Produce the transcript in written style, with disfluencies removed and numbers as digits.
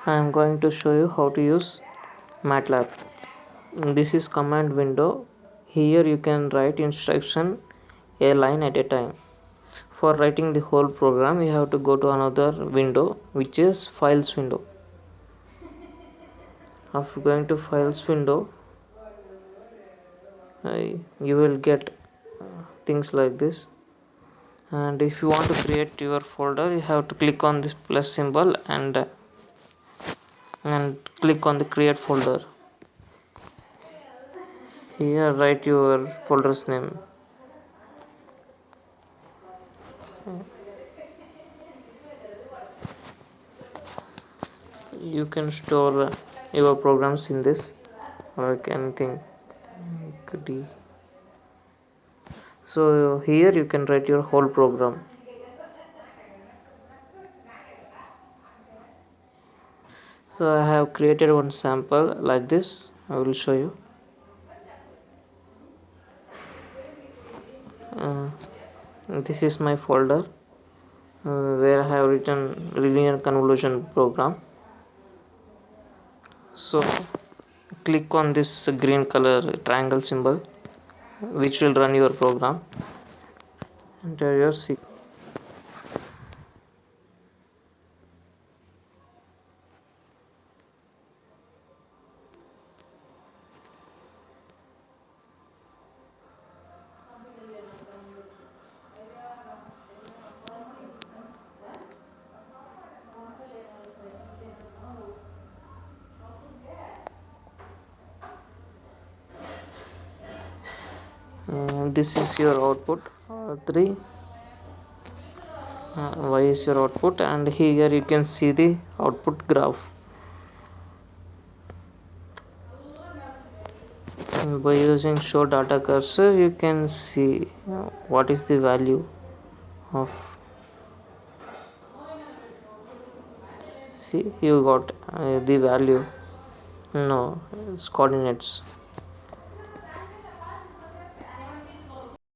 I am going to show you how to use MATLAB. This is command window. Here you can write instruction a line at a time. For writing the whole program, you have to go to another window, which is files window. After going to files window, you will get things like this. And if you want to create your folder, you have to click on this plus symbol and click on the create folder. Here write your folder's name. You can store your programs in this, like anything. So here you can write your whole program. So I have created one sample like this. I will show you. This is my folder where I have written linear convolution program. So click on this green color triangle symbol, which will run your program. Enter your C. This is your output 3 y is your output, and here you can see the output graph. By using show data cursor, you can see what is the value of. See, you got the value. No, it's coordinates.